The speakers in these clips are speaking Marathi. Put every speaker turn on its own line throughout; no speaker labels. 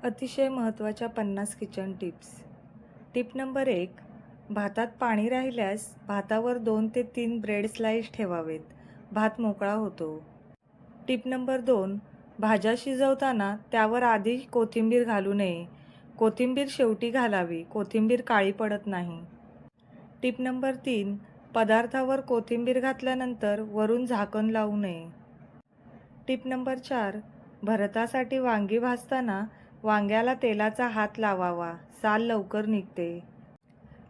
अतिशय महत्त्वाच्या 50 किचन टिप्स. Tip number 1. भातात पाणी राहिल्यास भातावर 2 ते 3 ब्रेड स्लाइस ठेवावेत. भात मोकळा होतो. Tip number 2. भाज्या शिजवताना त्यावर आधी कोथिंबीर घालू नये. कोथिंबीर शेवटी घालावी. कोथिंबीर काळी पडत नाही. Tip number 3. पदार्थावर कोथिंबीर घातल्यानंतर वरून झाकण लावू नये. Tip number 4. भरतासाठी वांगी भाजताना वांग्याला तेलाचा हात लावावा. साल लवकर निघते.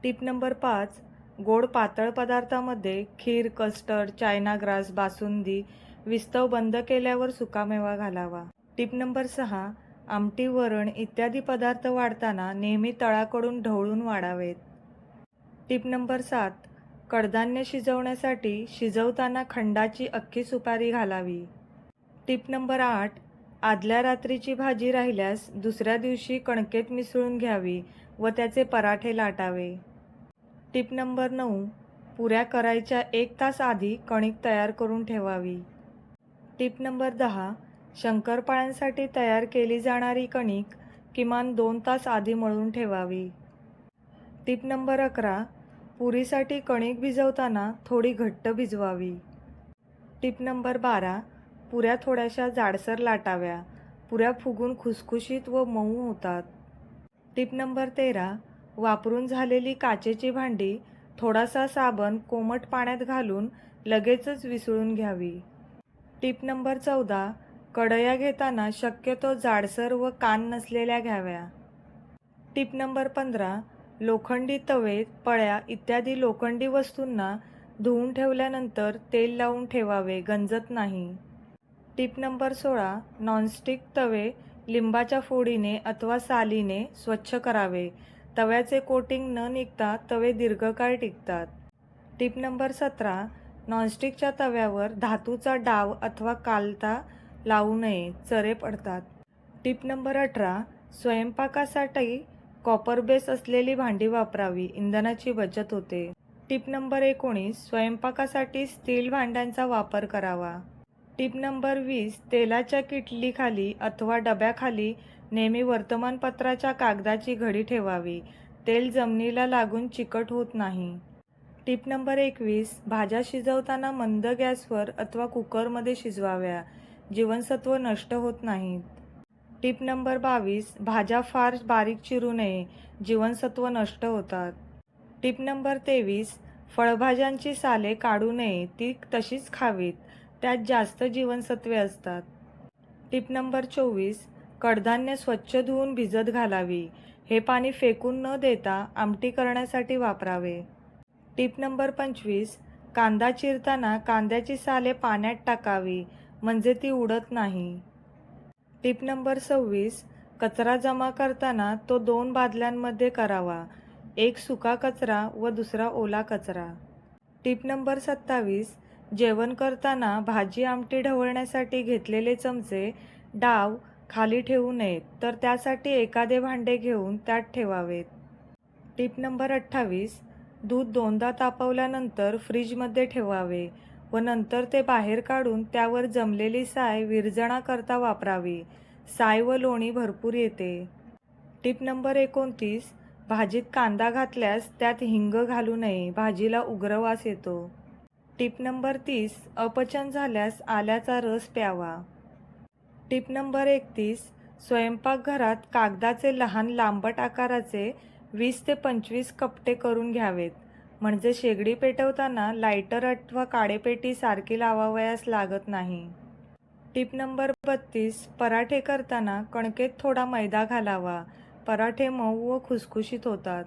Tip number 5. गोड पातळ पदार्थामध्ये खीर, कस्टर्ड, चायना ग्रास, बासुंदी, विस्तव बंद केल्यावर सुकामेवा घालावा. Tip number 6. आमटी, वरण इत्यादी पदार्थ वाढताना नेहमी तळाकडून ढवळून वाढावेत. Tip number 7. कडधान्य शिजवण्यासाठी शिजवताना खंडाची अख्खी सुपारी घालावी. Tip number 8. आदल्या रात्रीची भाजी राहिल्यास दुसऱ्या दिवशी कणकेत मिसळून घ्यावी व त्याचे पराठे लाटावे. Tip number 9. पुऱ्या करायच्या 1 तास आधी कणिक तयार करून ठेवावी. Tip number 10. शंकरपाळ्यांसाठी तयार केली जाणारी कणिक किमान 2 तास आधी मळून ठेवावी. Tip number 11. पुरीसाठी कणिक भिजवताना थोडी घट्ट भिजवावी. Tip number 12. पुऱ्या थोड्याशा जाडसर लाटाव्या. पुऱ्या फुगून खुसखुशीत व मऊ होतात. Tip number 13. वापरून झालेली काचेची भांडी थोडासा साबण कोमट पाण्यात घालून लगेचच विसळून घ्यावी. Tip number 14. कढया घेताना शक्यतो जाडसर व कान नसलेल्या घ्याव्या. Tip number 15. लोखंडी तवे, पळ्या इत्यादी लोखंडी वस्तूंना धुवून ठेवल्यानंतर तेल लावून ठेवावे, गंजत नाही. Tip number 16. नॉनस्टिक तवे लिंबाच्या फोडीने अथवा सालीने स्वच्छ करावे. तव्याचे कोटिंग न निघता तवे दीर्घकाळ टिकतात. Tip number 17. नॉनस्टिकच्या तव्यावर धातूचा डाव अथवा कालता लावू नये, चरे पडतात. Tip number 18. स्वयंपाकासाठी कॉपर बेस असलेली भांडी वापरावी, इंधनाची बचत होते. Tip number 19. स्वयंपाकासाठी स्टील भांड्यांचा वापर करावा. Tip number 20. तेलाच्या किटलीखाली अथवा डब्याखाली नेहमी वर्तमानपत्राच्या कागदाची घडी ठेवावी. तेल जमिनीला लागून चिकट होत नाही. Tip number 21. भाज्या शिजवताना मंद गॅसवर अथवा कुकरमध्ये शिजवाव्या. जीवनसत्व नष्ट होत नाहीत. Tip number 22. भाज्या फार बारीक चिरू नये, जीवनसत्व नष्ट होतात. Tip number 23. फळभाज्यांची साले काढू नये, ती तशीच खावीत, त्यात जास्त जीवनसत्वे असतात. Tip number 24. कडधान्य स्वच्छ धुवून भिजत घालावी. हे पाणी फेकून न देता आमटी करण्यासाठी वापरावे. Tip number 25. कांदा चिरताना कांद्याची साले पाण्यात टाकावी, म्हणजे ती उडत नाही. Tip number 26. कचरा जमा करताना तो 2 बादल्यांमध्ये करावा, एक सुका कचरा व दुसरा ओला कचरा. Tip number 27. जेवण करताना भाजी आमटी ढवळण्यासाठी घेतलेले चमचे, डाव खाली ठेवू नयेत, तर त्यासाठी एखादे भांडे घेऊन त्यात ठेवावेत. Tip number 28. दूध 2दा तापवल्यानंतर फ्रीजमध्ये ठेवावे व नंतर ते बाहेर काढून त्यावर जमलेली साय विरजणाकरता वापरावी. साय व लोणी भरपूर येते. Tip number 29. भाजीत कांदा घातल्यास त्यात हिंग घालू नये, भाजीला उग्र वास येतो. Tip number 30. अपचन झाल्यास आल्याचा रस प्यावा. Tip number 31. स्वयंपाकघरात कागदाचे लहान लांबट आकाराचे 20 ते 25 कपटे करून घ्यावेत, म्हणजे शेगडी पेटवताना लायटर अथवा काडेपेटी सारखी लावावयास लागत नाही. Tip number 32. पराठे करताना कणकेत थोडा मैदा घालावा, पराठे मऊ व खुसखुशीत होतात.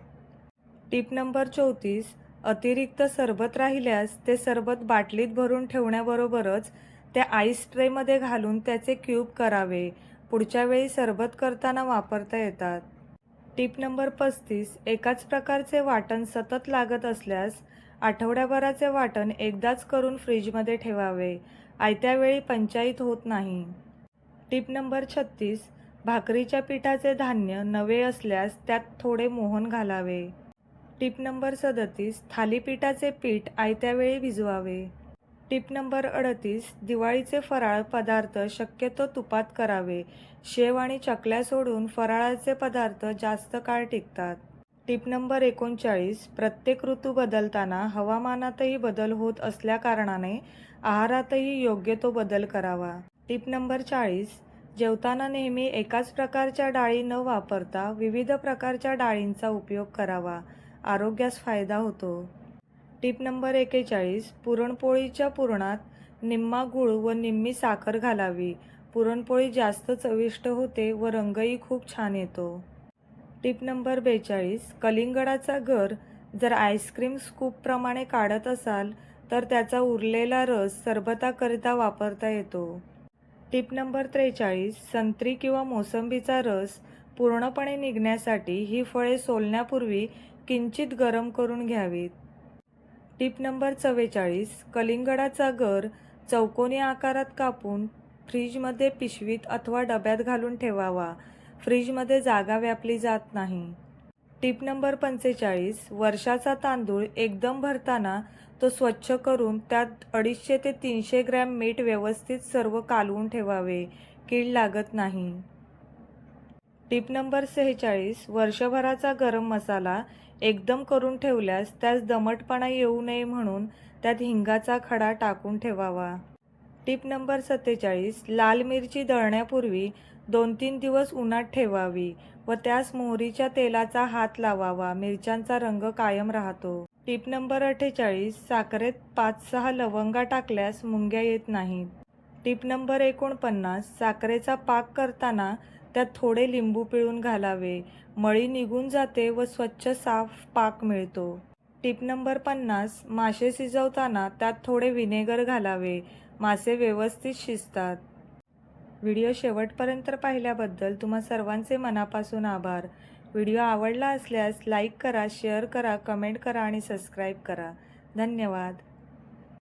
Tip number 34. अतिरिक्त सरबत राहिल्यास ते सरबत बाटलीत भरून ठेवण्याबरोबरच त्या आईस ट्रेमध्ये घालून त्याचे क्यूब करावे. पुढच्या वेळी सरबत करताना वापरता येतात. Tip number 35. एकाच प्रकारचे वाटण सतत लागत असल्यास आठवड्याभराचे वाटण एकदाच करून फ्रीजमध्ये ठेवावे, आयत्या वेळी पंचाईत होत नाही. Tip number 36. भाकरीच्या पिठाचे धान्य नवे असल्यास त्यात थोडे मोहन घालावे. Tip number 37. थालीपीठाचे पीठ आयत्या वेळी भिजवावे. Tip number 38. दिवाळीचे फराळ पदार्थ शक्यतो तुपात करावे. शेव आणि चकल्या सोडून फराळाचे पदार्थ जास्त काळ टिकतात. Tip number 39. प्रत्येक ऋतू बदलताना हवामानातही बदल होत असल्याकारणाने आहारातही योग्य तो बदल करावा. Tip number 40. जेवताना नेहमी एकाच प्रकारच्या डाळी न वापरता विविध प्रकारच्या डाळींचा उपयोग करावा. आरोग्यास फायदा होतो. Tip number 41. पुरणपोळीच्या पुरणात निम्मा गूळ व निम्मी साखर घालावी. पुरणपोळी जास्त चविष्ट होते व रंगही खूप छान येतो. Tip number 42. कलिंगडाचा गर जर आईस्क्रीम स्कूपप्रमाणे काढत असाल तर त्याचा उरलेला रस सरबताकरिता वापरता येतो. Tip number 43. संत्री किंवा मोसंबीचा रस पूर्णपणे निघण्यासाठी ही फळे सोलण्यापूर्वी किंचित गरम करून घ्यावीत. Tip number 44. कलिंगडाचा गर चौकोनी आकारात कापून फ्रीजमध्ये पिशवीत अथवा डब्यात घालून ठेवावा. फ्रीजमध्ये जागा व्यापली जात नाही. Tip number 45. वर्षाचा तांदूळ एकदम भरताना तो स्वच्छ करून त्यात 250 ते 300 ग्रॅम मीठ व्यवस्थित सर्व कालवून ठेवावे. कीड लागत नाही. Tip number 46. वर्षभराचा गरम मसाला एकदम करून ठेवल्यास त्यास दमटपणा येऊ नये म्हणून त्यात हिंगाचा खडा टाकून ठेवावा. Tip number 47. लाल मिरची दळण्यापूर्वी 2-3 दिवस उन्हात ठेवावी व त्यास मोहरीच्या तेलाचा हात लावावा. मिरच्यांचा रंग कायम राहतो. Tip number 48. साखरेत 5-6 लवंगा टाकल्यास मुंग्या येत नाहीत. Tip number 49. साखरेचा पाक करताना त्यात थोडे लिंबू पिळून घालावे. मळी निघून जाते व स्वच्छ साफ पाक मिळतो. Tip number 50. मासे शिजवताना त्यात थोडे व्हिनेगर घालावे. मासे व्यवस्थित शिजतात. व्हिडिओ शेवटपर्यंत पाहिल्याबद्दल तुम्हा सर्वांचे मनापासून आभार. व्हिडिओ आवडला असल्यास लाईक करा, शेअर करा, कमेंट करा आणि सबस्क्राईब करा. धन्यवाद.